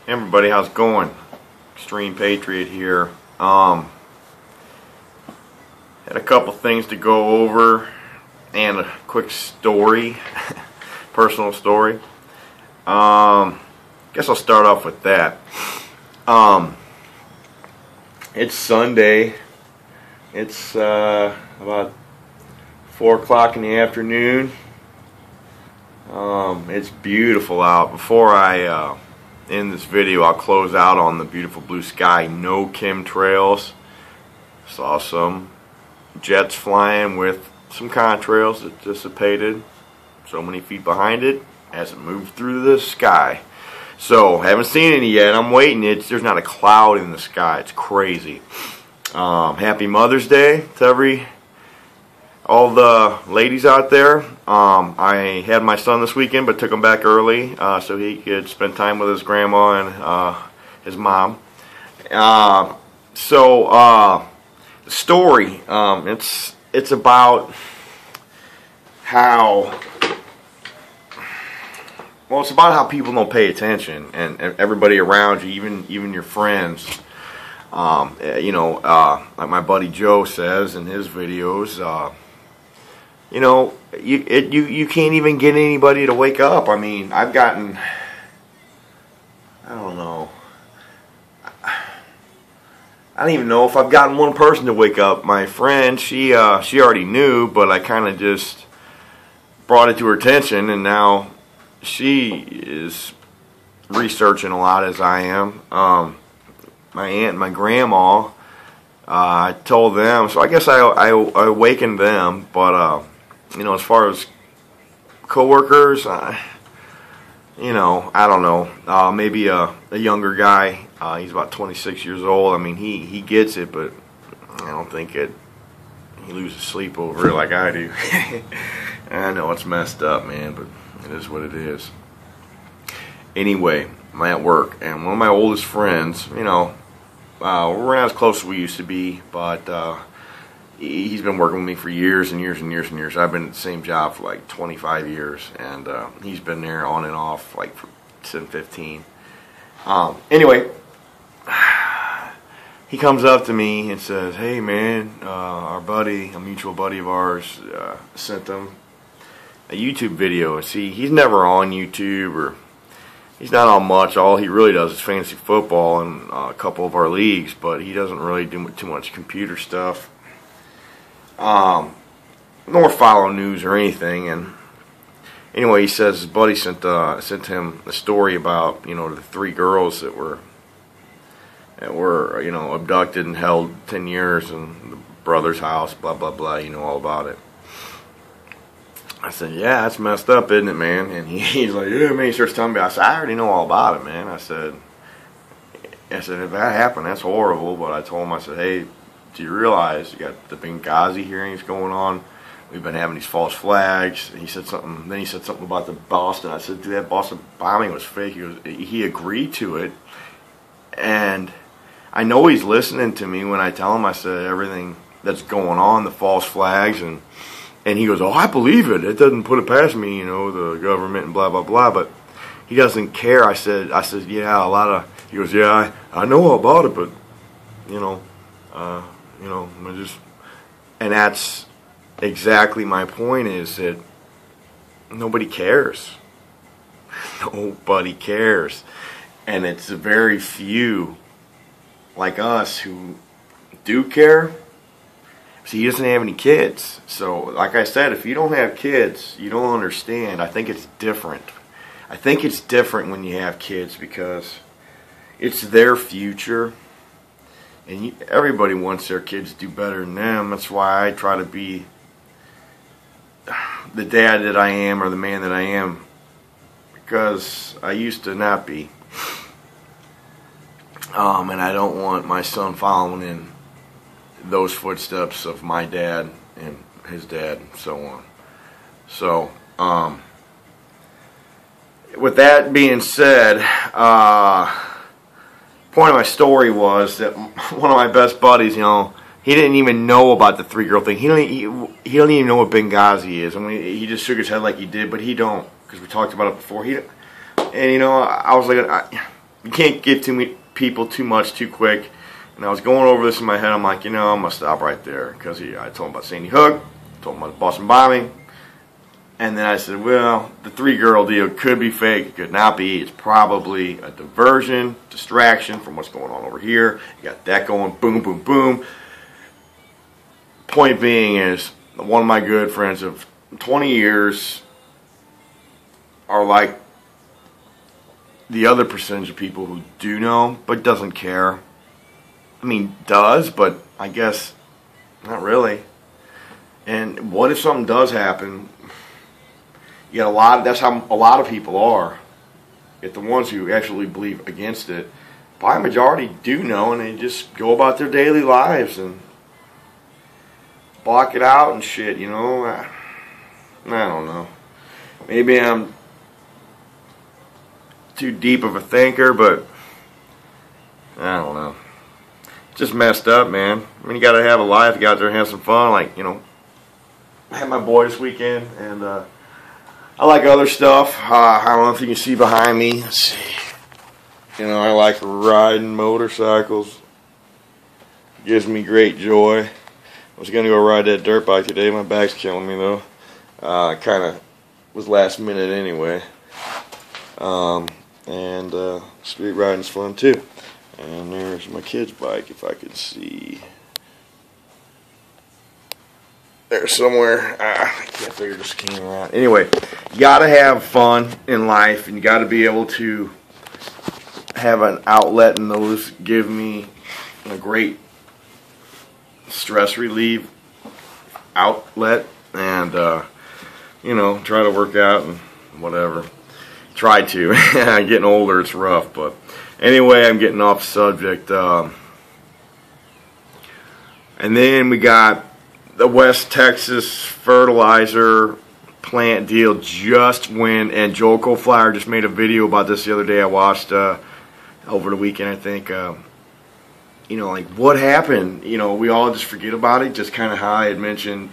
Everybody, how's it going? Extreme Patriot here. Had a couple things to go over and a quick story, personal story. Guess I'll start off with that. It's Sunday. It's about 4 o'clock in the afternoon. It's beautiful out. Before I end this video, I'll close out on the beautiful blue sky. No chemtrails. Saw some jets flying with some contrails that dissipated so many feet behind it as it moved through the sky. So haven't seen any yet. I'm waiting. There's not a cloud in the sky. It's crazy. Happy Mother's Day to all the ladies out there. I had my son this weekend, but took him back early so he could spend time with his grandma and his mom. The story, it's about how, well, it's about how people don't pay attention, and everybody around you, even your friends. Like my buddy Joe says in his videos, you can't even get anybody to wake up. I mean, I've gotten, I don't know, I don't even know if I've gotten one person to wake up. My friend, she already knew, but I kind of just brought it to her attention, and now she is researching a lot as I am. My aunt and my grandma, I told them, so I guess I awakened them, but as far as coworkers, I don't know. Maybe a younger guy. He's about 26 years old. I mean, he gets it, but I don't think he loses sleep over it like I do. I know it's messed up, man, but it is what it is. Anyway, I'm at work, and one of my oldest friends, we're not as close as we used to be, but he's been working with me for years and years and years and years. I've been at the same job for like 25 years, and he's been there on and off like for 10, 15. Anyway, he comes up to me and says, "Hey man, our buddy, a mutual buddy of ours, sent them a YouTube video." See, he's never on YouTube, or he's not on much. All he really does is fantasy football and a couple of our leagues, but he doesn't really do too much computer stuff. Nor follow news or anything. And anyway, he says his buddy sent him a story about the 3 girls that were abducted and held 10 years in the brother's house. Blah blah blah. All about it. I said, "Yeah, that's messed up, isn't it, man?" And he's like, "Yeah, man." He starts telling me. I said, "I already know all about it, man." I said, "If that happened, that's horrible." But I told him, I said, "Hey, do you realize you got the Benghazi hearings going on? We've been having these false flags." And he said something. Then he said something about the Boston. I said, "Dude, that Boston bombing was fake." He agreed to it, and I know he's listening to me when I tell him. I said everything that's going on, the false flags, and he goes, "Oh, I believe it. It doesn't put it past me, the government and blah blah blah." But he doesn't care. I said, "Yeah, a lot of." He goes, "Yeah, I know all about it, but I just," and that's exactly my point, is that nobody cares. Nobody cares. And it's very few like us who do care. See, he doesn't have any kids. So, like I said, if you don't have kids, you don't understand. I think it's different. I think it's different when you have kids, because it's their future. And everybody wants their kids to do better than them. That's why I try to be the dad that I am, or the man that I am, because I used to not be. And I don't want my son following in those footsteps of my dad and his dad and so on. So, with that being said, point of my story was that one of my best buddies, he didn't even know about the 3-girl thing. He don't even know what Benghazi is. I mean, he just shook his head like he did, but he don't, because we talked about it before. I was like, you can't give too many people too much too quick. And I was going over this in my head. I'm like, I'm gonna stop right there because I told him about Sandy Hook, told him about the Boston bombing, and then I said, well, the 3-girl deal could be fake, it could not be. It's probably a diversion, distraction from what's going on over here. You got that going, boom, boom, boom. Point being is, one of my good friends of 20 years are like the other percentage of people who do know but doesn't care. I mean, does, but I guess not really. And what if something does happen? You got a lot. That's how a lot of people are. If the ones who actually believe against it, by a majority do know, and they just go about their daily lives and block it out and shit. I don't know. Maybe I'm too deep of a thinker, but I don't know. Just messed up, man. I mean, you gotta have a life, you gotta have some fun. Like, I had my boy this weekend, and I like other stuff. I don't know if you can see behind me. Let's see. I like riding motorcycles. It gives me great joy. I was gonna go ride that dirt bike today. My back's killing me though. Kind of was last minute anyway. And street riding's fun too. And there's my kid's bike, if I could see. There somewhere. I can't figure this camera out. Anyway, you gotta have fun in life, and you gotta be able to have an outlet, and those give me a great stress relief outlet, and try to work out and whatever. Try to. Getting older, it's rough, but anyway, I'm getting off subject. And then we got the West Texas fertilizer plant deal just went, and Joel Coflower just made a video about this the other day. I watched over the weekend, I think. Like what happened? We all just forget about it. Just kind of how I had mentioned,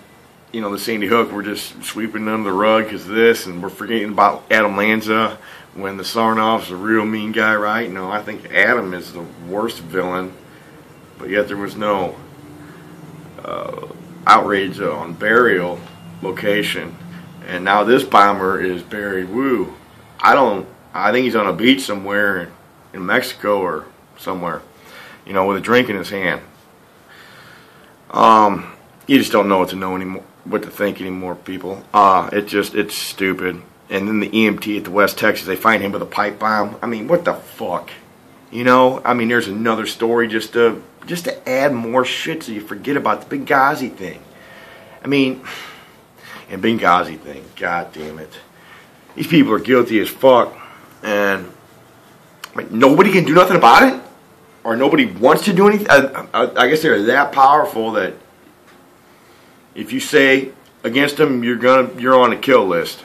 the Sandy Hook. We're just sweeping under the rug because of this, and we're forgetting about Adam Lanza when the Sarnoff's a real mean guy, right? I think Adam is the worst villain, but yet there was no outrage on burial location, and now this bomber is buried. Woo! I think he's on a beach somewhere in Mexico or somewhere, with a drink in his hand. You just don't know what to know anymore, what to think anymore, people. It's stupid. And then the EMT at the West Texas, they find him with a pipe bomb. I mean, what the fuck? There's another story just to add more shit so you forget about the Benghazi thing. And Benghazi thing, god damn it. These people are guilty as fuck, and nobody can do nothing about it? Or nobody wants to do anything? I guess they're that powerful that if you say against them, you're on a kill list.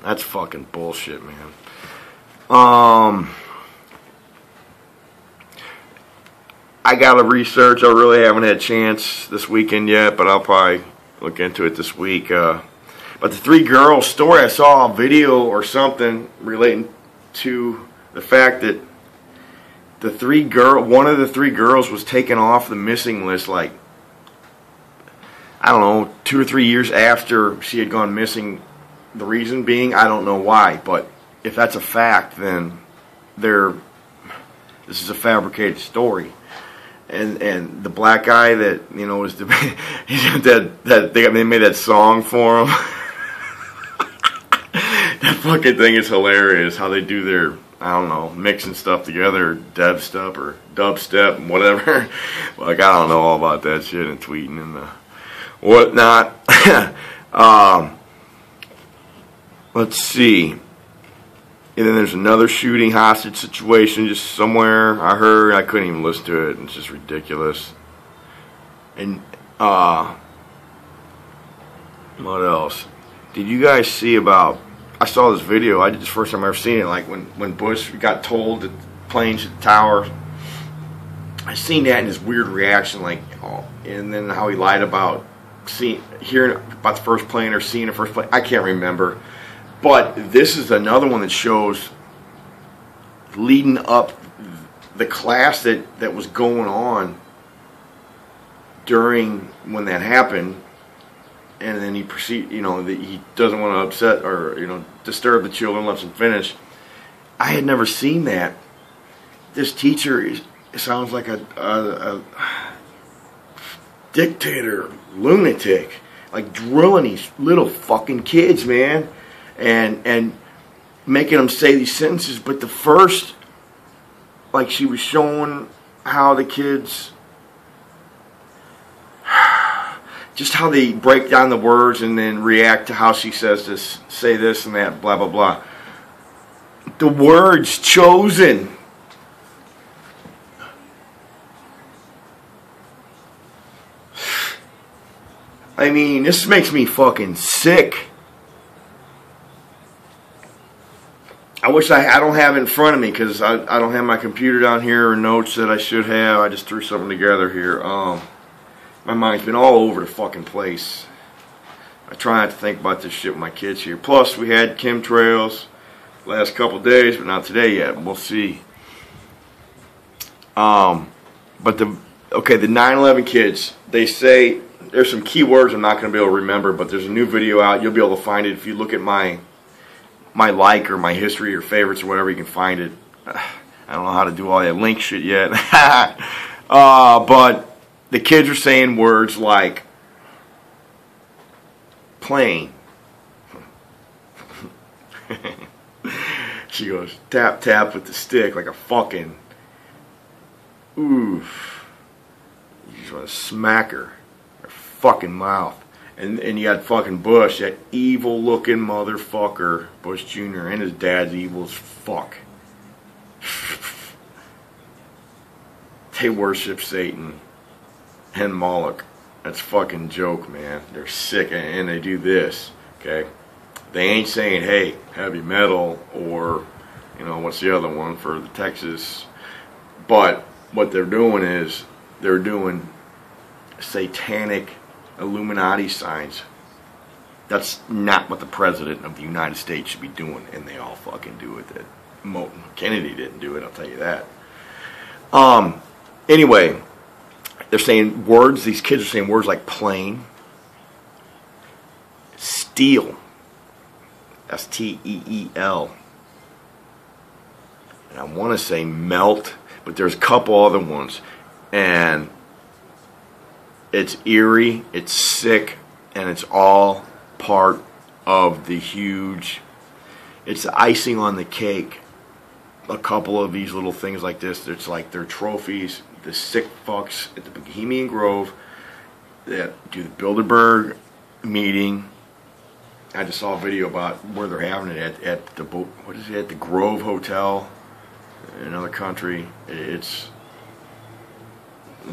That's fucking bullshit, man. I gotta research. I really haven't had a chance this weekend yet, but I'll probably look into it this week. But the 3-girl story, I saw a video or something relating to the fact that one of the 3 girls was taken off the missing list, like, I don't know, 2 or 3 years after she had gone missing. The reason being, I don't know why, but if that's a fact, then this is a fabricated story. And the black guy that was they made that song for him. That fucking thing is hilarious. How they do their, I don't know, mixing stuff together, dubstep or dubstep, whatever. Like, I don't know all about that shit and tweeting and the whatnot. Let's see. And then there's another shooting hostage situation just somewhere. I heard. I couldn't even listen to it. It's just ridiculous. And what else? Did you guys see about? I saw this video. It's the first time I've ever seen it. Like when Bush got told that planes at the tower. I seen that in his weird reaction, like, and then how he lied about hearing about the first plane or seeing the first plane. I can't remember. But this is another one that shows leading up the class that was going on during when that happened, and then he he doesn't want to upset or disturb the children, lets them finish. I had never seen that. This teacher sounds like a dictator, lunatic, like drilling these little fucking kids, man, and making them say these sentences. But the first, like, she was showing how the kids, just how they break down the words and then react to how she says this, say this and that, blah, blah, blah. The words chosen. I mean, this makes me fucking sick. I wish I don't have it in front of me because I don't have my computer down here or notes that I should have. I just threw something together here. My mind's been all over the fucking place. I try not to think about this shit with my kids here. Plus, we had chemtrails last couple days, but not today yet. We'll see. But the 9/11 kids, they say there's some key words I'm not going to be able to remember, but there's a new video out. You'll be able to find it if you look at my like or my history or favorites or whatever. You can find it. I don't know how to do all that link shit yet. But the kids are saying words like plane. She goes tap tap with the stick like a fucking oof. You just want to smack her fucking mouth. And you got fucking Bush, that evil looking motherfucker, Bush Jr., and his dad's evil as fuck. They worship Satan and Moloch. That's a fucking joke, man. They're sick, and they do this, okay? They ain't saying, hey, heavy metal, or, what's the other one for the Texas? But what they're doing is, they're doing satanic Illuminati signs. That's not what the President of the United States should be doing, and they all fucking do it. That Kennedy didn't do it, I'll tell you that. Anyway, they're saying words, these kids are saying words like plane, steel, S-T-E-E-L, and I want to say melt, but there's a couple other ones, and it's eerie, it's sick, and it's all part of the huge, it's the icing on the cake. A couple of these little things like this, it's like they're trophies. The sick fucks at the Bohemian Grove that do the Bilderberg meeting. I just saw a video about where they're having it at the the Grove Hotel in another country. It's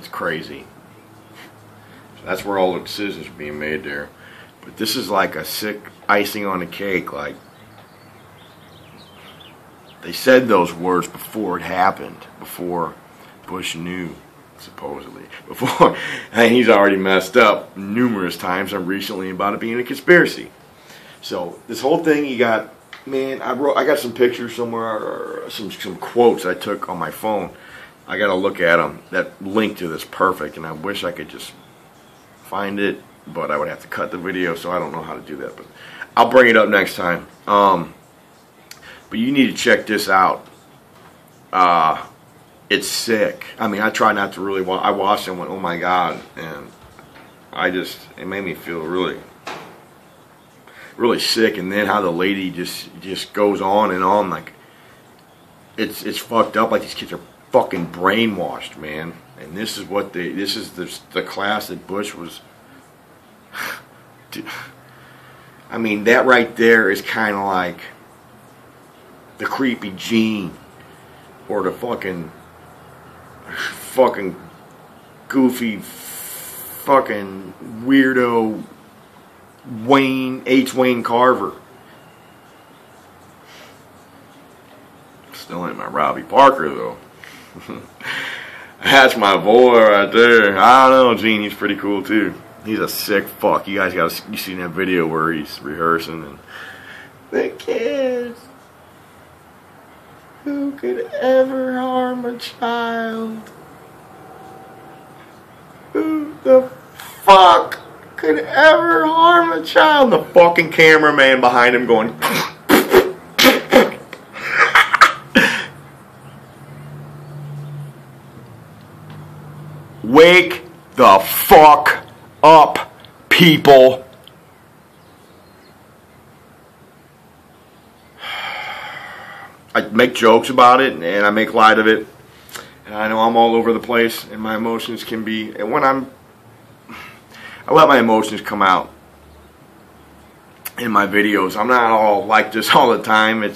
crazy. That's where all the decisions are being made there. But this is like a sick icing on the cake. Like, they said those words before it happened, before Bush knew, supposedly. Before, and he's already messed up numerous times and recently about it being a conspiracy. So this whole thing, you got, man, I got some pictures somewhere, or some quotes I took on my phone. I got to look at them. That link to this perfect, and I wish I could just find it, but I would have to cut the video, so I don't know how to do that, but I'll bring it up next time. But you need to check this out. It's sick. I mean, I try not to really watch. I watched it and went, oh my god, and it made me feel really, really sick. And then how the lady just goes on and on, like it's fucked up. Like, these kids are fucking brainwashed, man. And this is what this is the class that Bush was. I mean, that right there is kind of like the creepy Gene, or the fucking goofy, fucking weirdo Wayne Carver. Still ain't my Robbie Parker though. That's my boy right there. I don't know, Gene, he's pretty cool too. He's a sick fuck. You guys you seen that video where he's rehearsing and the kids. Who could ever harm a child? Who the fuck could ever harm a child? The fucking cameraman behind him going. Wake the fuck up, people. I make jokes about it and I make light of it. And I know I'm all over the place and my emotions can be, and when I let my emotions come out in my videos. I'm not all like this all the time.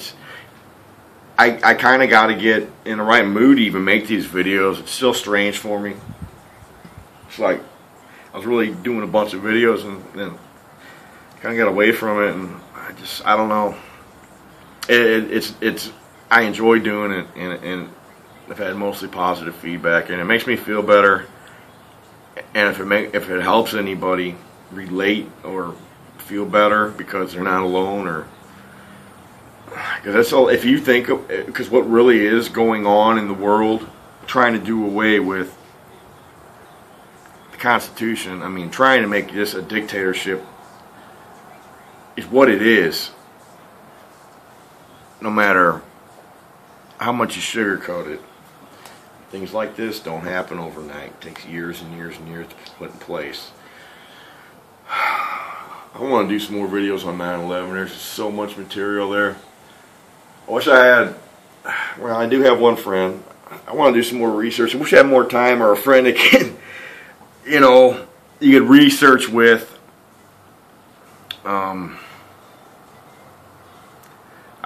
I kind of got to get in the right mood to even make these videos. It's still strange for me. It's like I was really doing a bunch of videos and then kind of got away from it, and I don't know. It's I enjoy doing it, and I've had mostly positive feedback, and it makes me feel better. And if it helps anybody relate or feel better because they're not alone, or because that's all. If you think, because what really is going on in the world, trying to do away with the Constitution. I mean, trying to make this a dictatorship is what it is. No matter how much you sugarcoat it, things like this don't happen overnight. It takes years and years and years to put in place. I want to do some more videos on 9/11. There's just so much material there. I wish I had, well, I do have one friend. I want to do some more research. I wish I had more time, or a friend that can, you know, you could research with.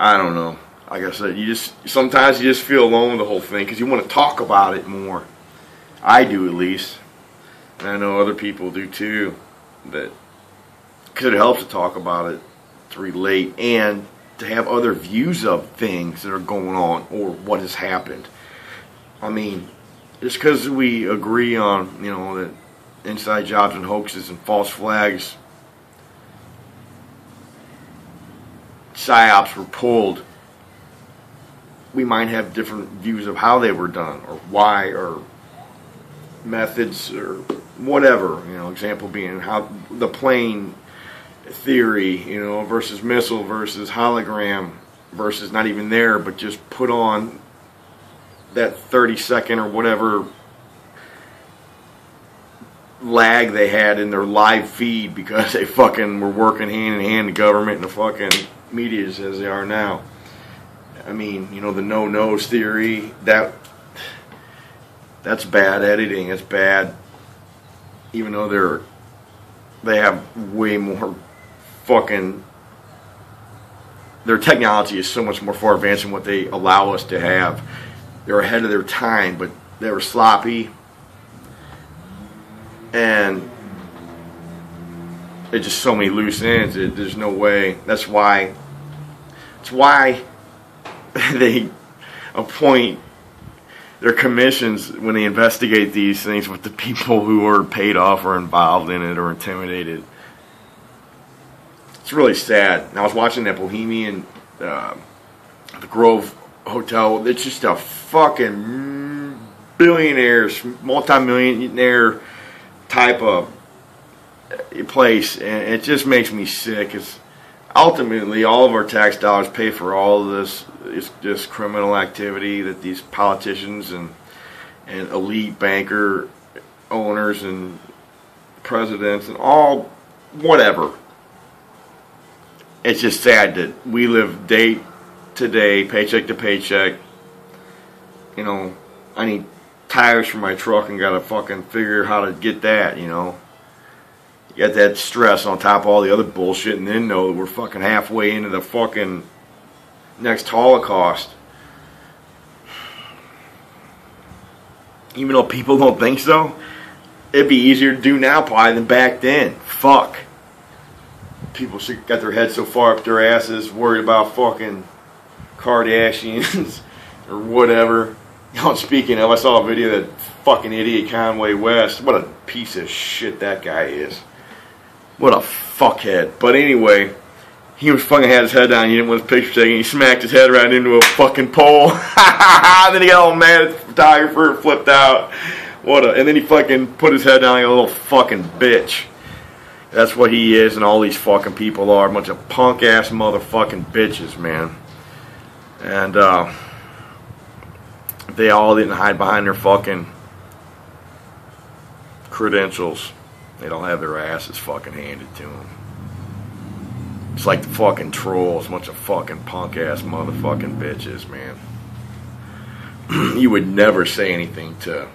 I don't know. Like I said, sometimes you just feel alone with the whole thing because you want to talk about it more. I do, at least, and I know other people do too. That because it helps to talk about it, to relate, and to have other views of things that are going on or what has happened. I mean, just because we agree on, you know, that inside jobs and hoaxes and false flags, psyops were pulled, we might have different views of how they were done or why, or methods or whatever. You know, example being how the plane theory, you know, versus missile versus hologram versus not even there, but just put on that 30-second or whatever lag they had in their live feed because they fucking were working hand in hand, the government and the fucking media as they are now. I mean, you know, the no-nose theory, that's bad editing. It's bad, even though they have way more fucking, their technology is so much more far advanced than what they allow us to have. They're ahead of their time, but they were sloppy, and there's just so many loose ends. There's no way. That's why they appoint their commissions when they investigate these things with the people who are paid off or involved in it or intimidated. It's really sad. And I was watching that Bohemian, the Grove Hotel. It's just a fucking billionaires, multi-millionaire type of place, and it just makes me sick. It's ultimately all of our tax dollars pay for all of this. It's just criminal activity that these politicians and elite banker owners and presidents and all whatever. It's just sad that we live day to day, paycheck to paycheck. You know, I need tires for my truck and gotta fucking figure how to get that, you know. You got that stress on top of all the other bullshit, and then know that we're fucking halfway into the fucking next Holocaust. Even though people don't think so, it'd be easier to do now probably than back then. Fuck. People got their heads so far up their asses, worried about fucking Kardashians or whatever. You know, speaking of, I saw a video of that fucking idiot Conway West. What a piece of shit that guy is. What a fuckhead. But anyway, He was fucking had his head down. He didn't want his picture taken. He smacked his head right into a fucking pole. Then he got all mad at the photographer and flipped out. And then he fucking put his head down like a little fucking bitch. That's what he is, and all these fucking people are. A bunch of punk-ass motherfucking bitches, man. And, they all didn't hide behind their fucking credentials. They don't have their asses fucking handed to them. It's like the fucking trolls. A bunch of fucking punk-ass motherfucking bitches, man. You would never say anything to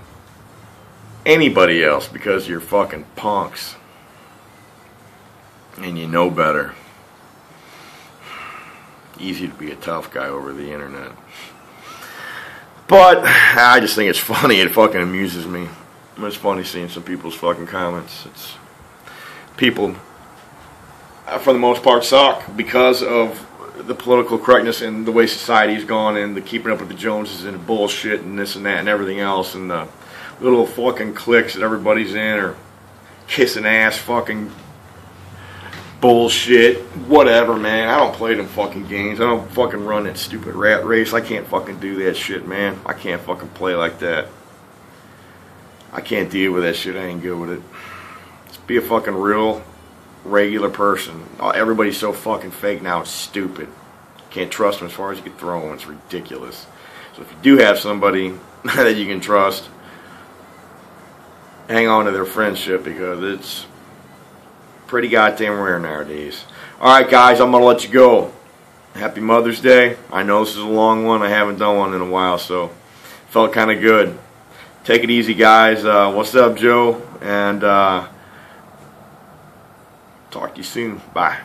anybody else because you're fucking punks. And you know better. Easy to be a tough guy over the internet. But I just think it's funny. It fucking amuses me. It's funny seeing some people's fucking comments. It's people, for the most part, suck because of the political correctness and the way society's gone and the keeping up with the Joneses and the bullshit and this and that and everything else and the little fucking cliques that everybody's in or kissing ass fucking bullshit, whatever, man. I don't play them fucking games. I don't fucking run that stupid rat race. I can't fucking do that shit, man. I can't fucking play like that. I can't deal with that shit. I ain't good with it. Just be a fucking real, regular person. Everybody's so fucking fake now, it's stupid. Can't trust them as far as you can throw them. It's ridiculous. So if you do have somebody that you can trust, hang on to their friendship because it's pretty goddamn rare nowadays. Alright guys, I'm going to let you go. Happy Mother's Day. I know this is a long one. I haven't done one in a while, so felt kind of good. Take it easy, guys. What's up, Joe? And talk to you soon. Bye.